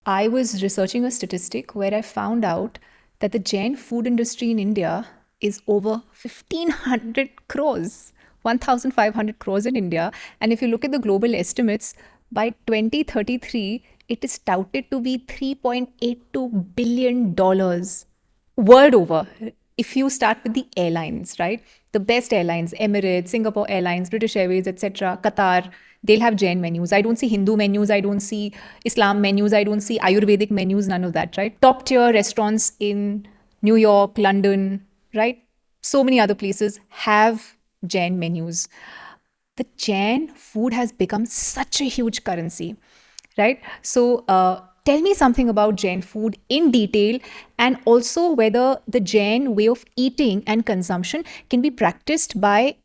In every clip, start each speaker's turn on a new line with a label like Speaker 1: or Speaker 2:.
Speaker 1: I was researching a statistic where I found out that the Jain food industry in India is over 1500 crores, 1500 crores in India. And if you look at the global estimates, by 2033, it is touted to be $3.82 billion world over. If you start with the airlines, right? The best airlines, Emirates, Singapore Airlines, British Airways, etc., Qatar, they'll have Jain menus. I don't see Hindu menus. I don't see Islam menus. I don't see Ayurvedic menus, none of that, right? Top tier restaurants in New York, London, right? So many other places have Jain menus. The Jain food has become such a huge currency, right? So, tell me something about Jain food in detail, and also whether the Jain way of eating and consumption can be practiced by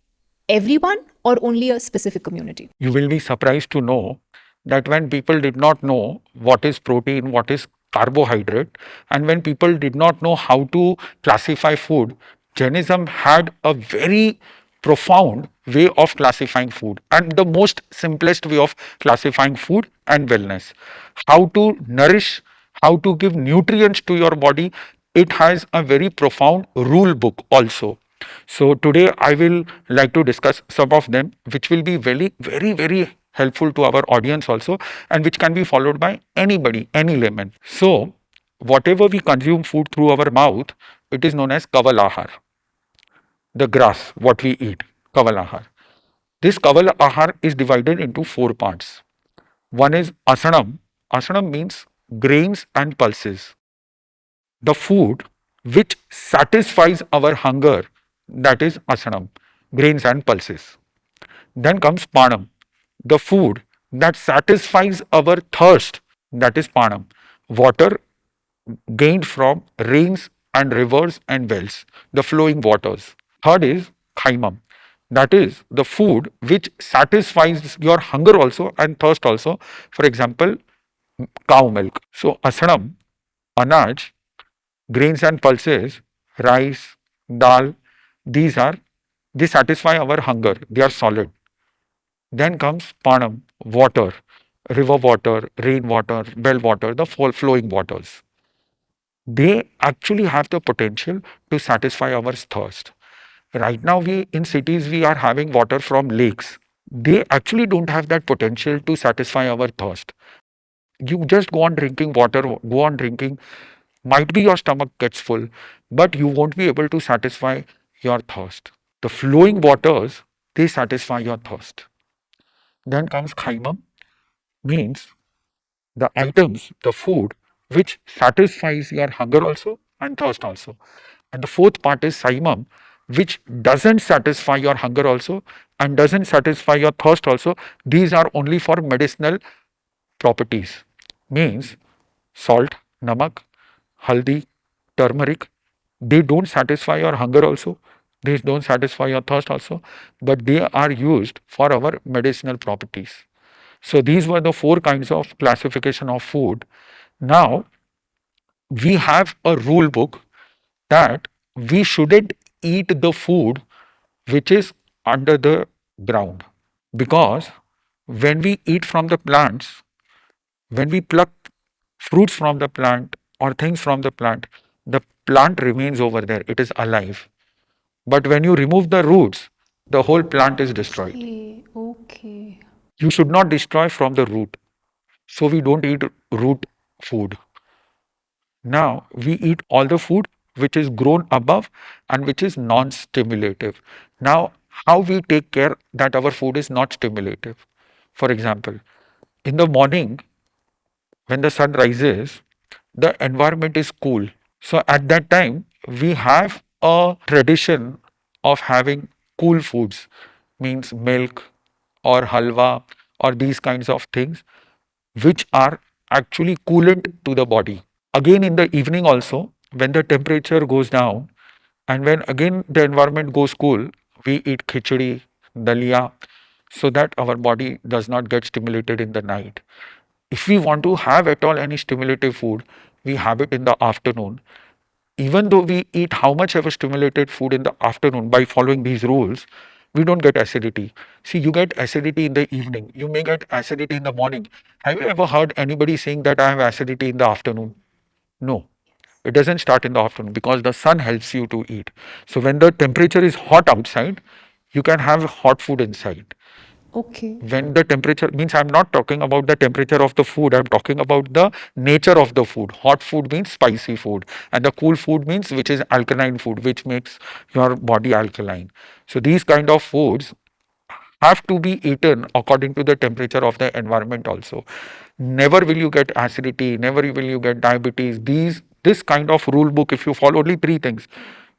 Speaker 1: everyone or only a specific community.
Speaker 2: You will be surprised to know that when people did not know what is protein, what is carbohydrate, and when people did not know how to classify food, Jainism had a very profound way of classifying food and the most simplest way of classifying food and wellness. How to nourish, how to give nutrients to your body. It has a very profound rule book also. So today I will like to discuss some of them, which will be very helpful to our audience also, and which can be followed by anybody, any layman. So whatever we consume food through our mouth, it is known as kavalahar, the grass, what we eat, kavalahar. This kavalahar is divided into four parts. One is asanam. Asanam means grains and pulses. The food which satisfies our hunger, that is asanam, grains and pulses. Then comes panam, the food that satisfies our thirst, that is panam, water gained from rains and rivers and wells, the flowing waters. Third is khaimam, that is the food which satisfies your hunger also and thirst also, for example cow milk. So asanam, anaj, grains and pulses, rice, dal, these are, they satisfy our hunger, they are solid. Then comes panam, water, river water, rain water, well water, the flowing waters. They actually have the potential to satisfy our thirst. Right now, we in cities we are having water from lakes. They actually don't have that potential to satisfy our thirst. You just go on drinking water, go on drinking. Might be your stomach gets full, but you won't be able to satisfy your thirst. The flowing waters, they satisfy your thirst. Then comes khaimam, means the items, the food which satisfies your hunger also and thirst also. And the fourth part is saimam, which doesn't satisfy your hunger also and doesn't satisfy your thirst also. These are only for medicinal properties. Means salt, namak, haldi, turmeric, they don't satisfy your hunger also, they don't satisfy your thirst also, but they are used for our medicinal properties. So these were the four kinds of classification of food. Now we have a rule book that we shouldn't eat the food which is under the ground, because when we eat from the plants, when we pluck fruits from the plant or things from the plant remains over there, it is alive. But when you remove the roots, the whole plant is destroyed.
Speaker 1: Okay, okay.
Speaker 2: You should not destroy from the root. So we don't eat root food. Now we eat all the food which is grown above and which is non-stimulative. Now, how we take care that our food is not stimulative? For example, in the morning when the sun rises, the environment is cool. So at that time, we have a tradition of having cool foods, means milk or halwa or these kinds of things, which are actually coolant to the body. Again, in the evening also, when the temperature goes down and when again the environment goes cool, we eat khichdi, dalia, so that our body does not get stimulated in the night. If we want to have at all any stimulative food, we have it in the afternoon. Even though we eat how much ever stimulated food in the afternoon by following these rules, We don't get acidity. See, you get acidity in the evening. You may get acidity in the morning. Have you ever heard anybody saying that I have acidity in the afternoon? No. It doesn't start in the afternoon because the sun helps you to eat. So when the temperature is hot outside, you can have hot food inside.
Speaker 1: Okay.
Speaker 2: When the temperature means, I'm not talking about the temperature of the food, I'm talking about the nature of the food. Hot food means spicy food, and the cool food means which is alkaline food, which makes your body alkaline. So these kind of foods have to be eaten according to the temperature of the environment also. Never will you get acidity, never will you get diabetes. This kind of rule book, if you follow only three things: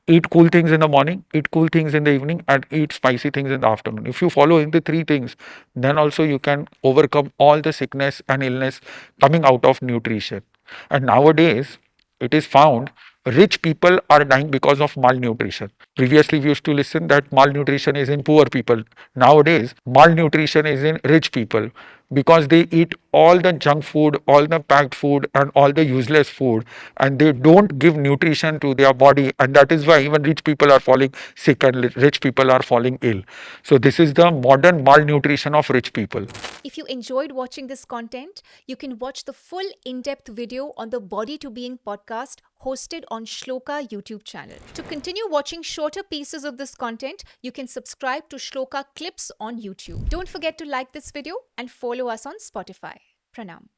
Speaker 2: eat cool things in the morning, eat cool things in the evening, and eat spicy things in the afternoon. If you follow in the three things, then also you can overcome all the sickness and illness coming out of nutrition. And nowadays, it is found rich people are dying because of malnutrition. Previously, we used to listen that malnutrition is in poor people. Nowadays, malnutrition is in rich people because they eat all the junk food, all the packed food, and all the useless food, and they don't give nutrition to their body. And that is why even rich people are falling sick and rich people are falling ill. So, this is the modern malnutrition of rich people.
Speaker 1: If you enjoyed watching this content, you can watch the full in-depth video on the Body to Being podcast hosted on Shlloka YouTube channel. To continue watching shorter pieces of this content, you can subscribe to Shlloka Clips on YouTube. Don't forget to like this video and follow us on Spotify. Pranam.